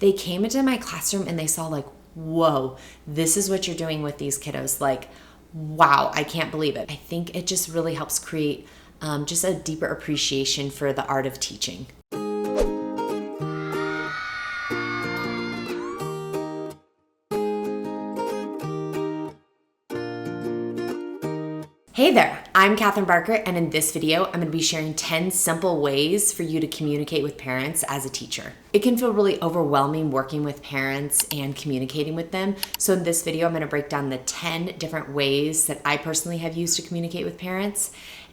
they came into my classroom and they saw like, whoa, this is what you're doing with these kiddos. Like, wow, I can't believe it. I think it just really helps create just a deeper appreciation for the art of teaching. Hey there, I'm Katherine Barker, and in this video, I'm going to be sharing 10 simple ways for you to communicate with parents as a teacher. It can feel really overwhelming working with parents and communicating with them. So in this video, I'm going to break down the 10 different ways that I personally have used to communicate with parents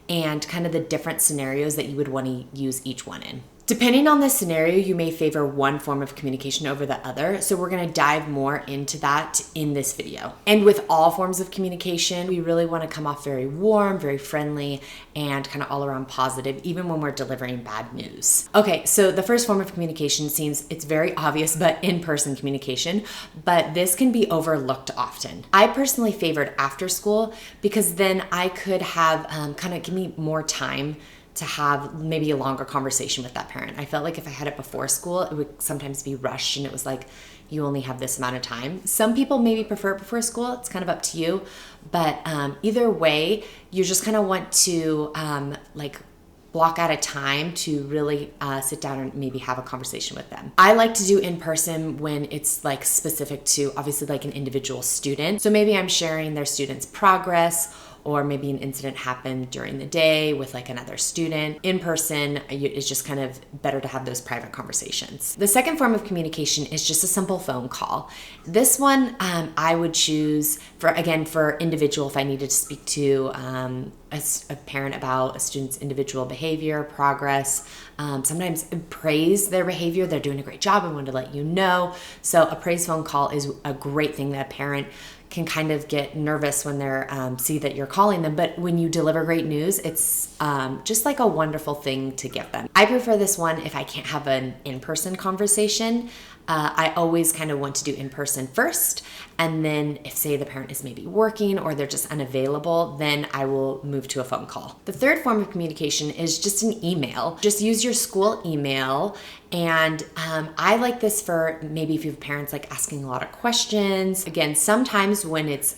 and kind of the different scenarios that you would want to use each one in. Depending on the scenario, you may favor one form of communication over the other, so we're going to dive more into that in this video. And with all forms of communication, we really want to come off very warm, very friendly, and kind of all around positive, even when we're delivering bad news. Okay, so the first form of communication seems it's very obvious, but in-person communication, but this can be overlooked often. I personally favored after school because then I could have kind of give me more time to have maybe a longer conversation with that parent. I felt like if I had it before school, it would sometimes be rushed and it was like, you only have this amount of time. Some people maybe prefer it before school. It's kind of up to you. But either way, you just kind of want to block out a time to really sit down and maybe have a conversation with them. I like to do in person when it's like specific to obviously like an individual student. So maybe I'm sharing their student's progress, or maybe an incident happened during the day with like another student. In person, it's just kind of better to have those private conversations. The second form of communication is just a simple phone call. This one I would choose for individual if I needed to speak to a parent about a student's individual behavior, progress, sometimes praise their behavior. They're doing a great job. I wanted to let you know. So a praise phone call is a great thing that a parent can kind of get nervous when they're see that you're calling them. But when you deliver great news, it's just like a wonderful thing to give them. I prefer this one if I can't have an in-person conversation. I always kind of want to do in-person first. And then if say the parent is maybe working or they're just unavailable, then I will move to a phone call. The third form of communication is just an email. Just use your school email. And I like this for maybe if you have parents like asking a lot of questions. Again, sometimes when it's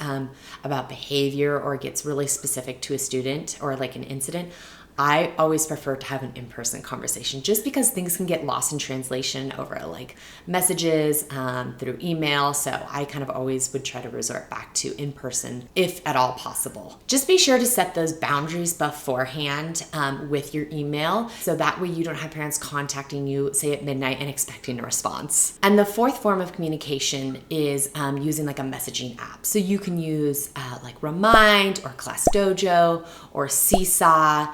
about behavior or it gets really specific to a student or like an incident, I always prefer to have an in-person conversation just because things can get lost in translation over like messages through email. So I kind of always would try to resort back to in-person if at all possible. Just be sure to set those boundaries beforehand with your email. So that way you don't have parents contacting you, say at midnight and expecting a response. And the fourth form of communication is using like a messaging app. So you can use like Remind or Class Dojo or Seesaw.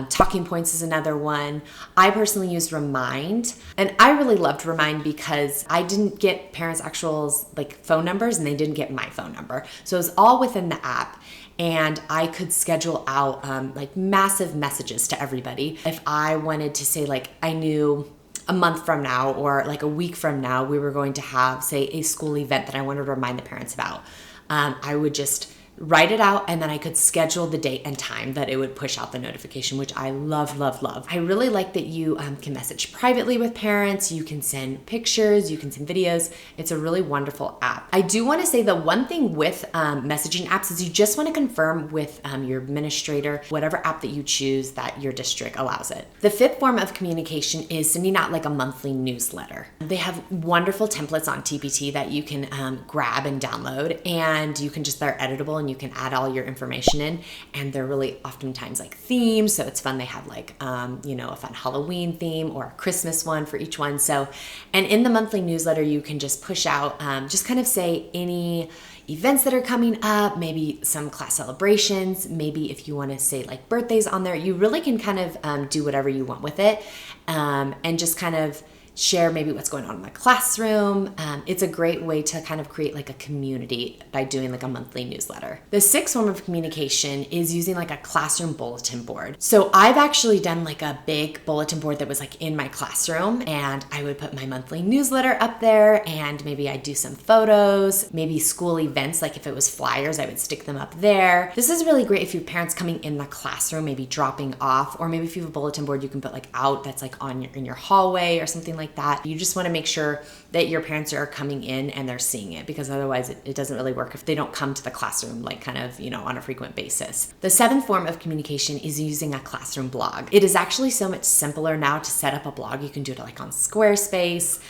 Talking Points is another one. I personally used Remind, and I really loved Remind because I didn't get parents' actual like phone numbers and they didn't get my phone number. So it was all within the app. And I could schedule out like massive messages to everybody. If I wanted to say like I knew a month from now or like a week from now, we were going to have say a school event that I wanted to remind the parents about, I would just write it out and then I could schedule the date and time that it would push out the notification, which I love, love, love. I really like that you can message privately with parents. You can send pictures, you can send videos. It's a really wonderful app. I do want to say the one thing with messaging apps is you just want to confirm with your administrator, whatever app that you choose that your district allows it. The fifth form of communication is sending out like a monthly newsletter. They have wonderful templates on TPT that you can grab and download, and you can just, they're editable and you can add all your information in, and they're really oftentimes like themes, so it's fun. They have like a fun Halloween theme or a Christmas one for each one. So, and in the monthly newsletter you can just push out just kind of say any events that are coming up, maybe some class celebrations, maybe if you want to say like birthdays on there. You really can kind of do whatever you want with it, and just kind of share maybe what's going on in the classroom. It's a great way to kind of create like a community by doing like a monthly newsletter. The sixth form of communication is using like a classroom bulletin board. So I've actually done like a big bulletin board that was like in my classroom, and I would put my monthly newsletter up there, and maybe I'd do some photos, maybe school events, like if it was flyers, I would stick them up there. This is really great if you have parents coming in the classroom, maybe dropping off, or maybe if you have a bulletin board you can put like out that's like on in your hallway or something like like that. You just want to make sure that your parents are coming in and they're seeing it, because otherwise it doesn't really work if they don't come to the classroom like kind of, on a frequent basis. The seventh form of communication is using a classroom blog. It is actually so much simpler now to set up a blog. You can do it like on Squarespace,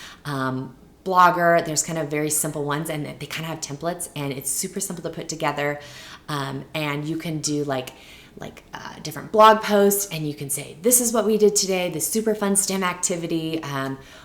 Blogger. There's kind of very simple ones, and they kind of have templates, and it's super simple to put together. And you can do like different blog posts, and you can say, this is what we did today, this super fun STEM activity.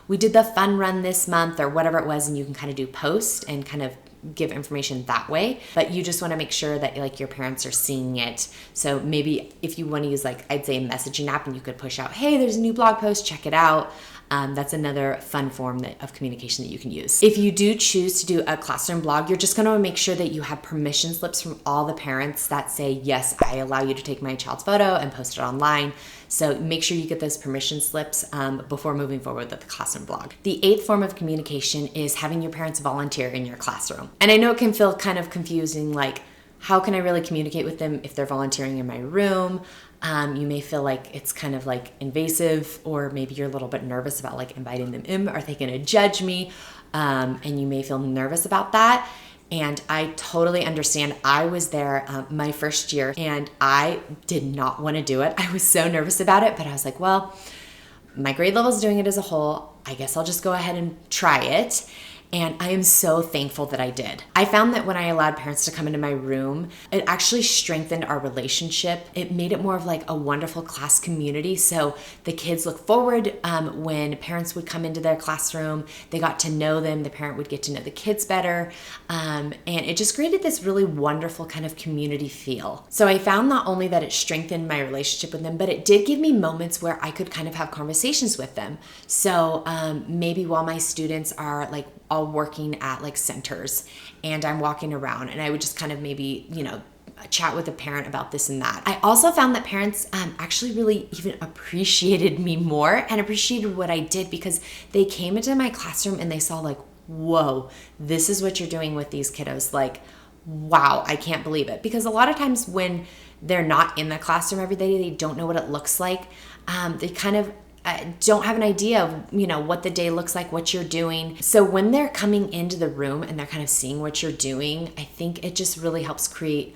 We did the fun run this month, or whatever it was, and you can kind of do posts and kind of give information that way. But you just want to make sure that like your parents are seeing it. So maybe if you want to use I'd say a messaging app, and you could push out, hey, there's a new blog post, check it out. That's another fun form of communication that you can use. If you do choose to do a classroom blog, you're just going to make sure that you have permission slips from all the parents that say, yes, I allow you to take my child's photo and post it online. So make sure you get those permission slips before moving forward with the classroom blog. The eighth form of communication is having your parents volunteer in your classroom. And I know it can feel kind of confusing, like, how can I really communicate with them if they're volunteering in my room? You may feel like it's kind of like invasive, or maybe you're a little bit nervous about like inviting them in. Are they going to judge me? And you may feel nervous about that. And I totally understand. I was there my first year, and I did not want to do it. I was so nervous about it, but I was like, well, my grade level is doing it as a whole. I guess I'll just go ahead and try it. And I am so thankful that I did. I found that when I allowed parents to come into my room, it actually strengthened our relationship. It made it more of like a wonderful class community. So the kids look forward when parents would come into their classroom. They got to know them. The parent would get to know the kids better. And it just created this really wonderful kind of community feel. So I found not only that it strengthened my relationship with them, but it did give me moments where I could kind of have conversations with them. So maybe while my students are like all working at like centers, and I'm walking around, and I would just kind of maybe, chat with a parent about this and that. I also found that parents actually really even appreciated me more and appreciated what I did, because they came into my classroom and they saw like, whoa, this is what you're doing with these kiddos. Like, wow, I can't believe it. Because a lot of times when they're not in the classroom every day, they don't know what it looks like. They kind of don't have an idea of, what the day looks like, what you're doing. So when they're coming into the room and they're kind of seeing what you're doing, I think it just really helps create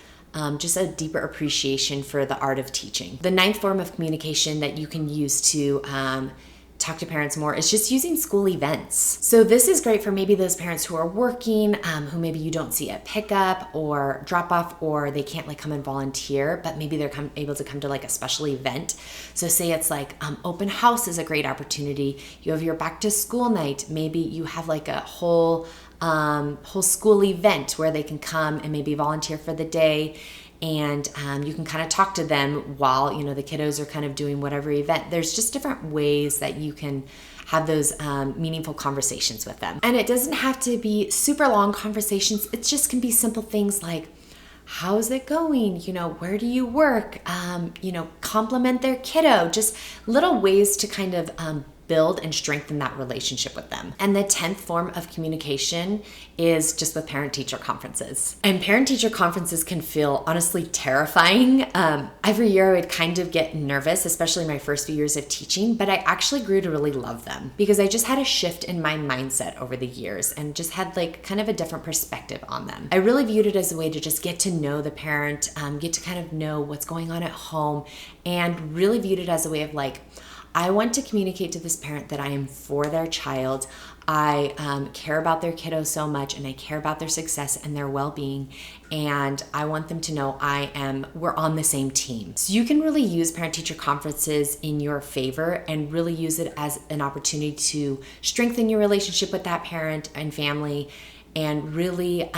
just a deeper appreciation for the art of teaching. The ninth form of communication that you can use to talk to parents more is just using school events. So this is great for maybe those parents who are working, who maybe you don't see at pickup or drop off, or they can't like come and volunteer, but maybe they're able to come to like a special event. So say it's like open house is a great opportunity. You have your back to school night. Maybe you have like a whole school event where they can come and maybe volunteer for the day. And you can kind of talk to them while, the kiddos are kind of doing whatever event. There's just different ways that you can have those meaningful conversations with them. And it doesn't have to be super long conversations. It just can be simple things like, how's it going? Where do you work? Compliment their kiddo. Just little ways to kind of build and strengthen that relationship with them. And the 10th form of communication is just with parent-teacher conferences. And parent-teacher conferences can feel honestly terrifying. Every year I would kind of get nervous, especially my first few years of teaching, but I actually grew to really love them because I just had a shift in my mindset over the years and just had like kind of a different perspective on them. I really viewed it as a way to just get to know the parent, get to kind of know what's going on at home, and really viewed it as a way of like, I want to communicate to this parent that I am for their child. I care about their kiddo so much, and I care about their success and their well-being, and I want them to know we're on the same team. So you can really use parent-teacher conferences in your favor and really use it as an opportunity to strengthen your relationship with that parent and family, and really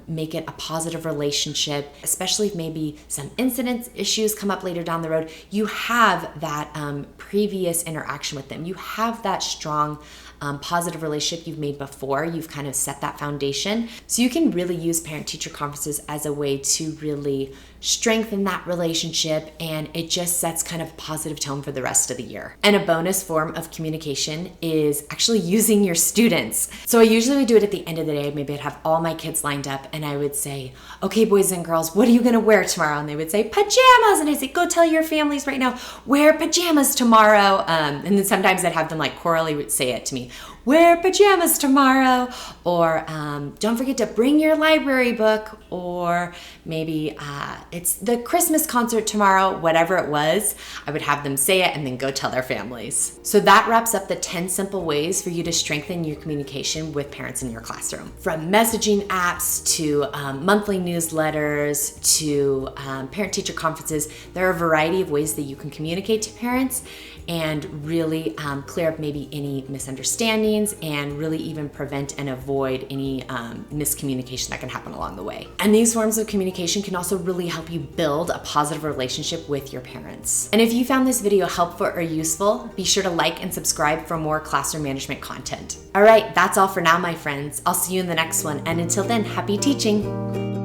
make it a positive relationship, especially if maybe some incidents, issues come up later down the road. You have that previous interaction with them. You have that strong positive relationship you've made before. You've kind of set that foundation. So you can really use parent-teacher conferences as a way to really strengthen that relationship, and it just sets kind of positive tone for the rest of the year. And a bonus form of communication is actually using your students. So I usually would do it at the end of the day. Maybe I'd have all my kids lined up and I would say, okay, boys and girls, what are you gonna wear tomorrow? And they would say, pajamas. And I say, go tell your families right now, wear pajamas tomorrow. And then sometimes I'd have them like chorally say it to me. wear pajamas tomorrow, or don't forget to bring your library book, or maybe it's the Christmas concert tomorrow, whatever it was, I would have them say it and then go tell their families. So that wraps up the 10 simple ways for you to strengthen your communication with parents in your classroom. From messaging apps to monthly newsletters to parent-teacher conferences, there are a variety of ways that you can communicate to parents and really clear up maybe any misunderstandings and really even prevent and avoid any miscommunication that can happen along the way. And these forms of communication can also really help you build a positive relationship with your parents. And if you found this video helpful or useful, be sure to like and subscribe for more classroom management content. All right, that's all for now, my friends. I'll see you in the next one. And until then, happy teaching.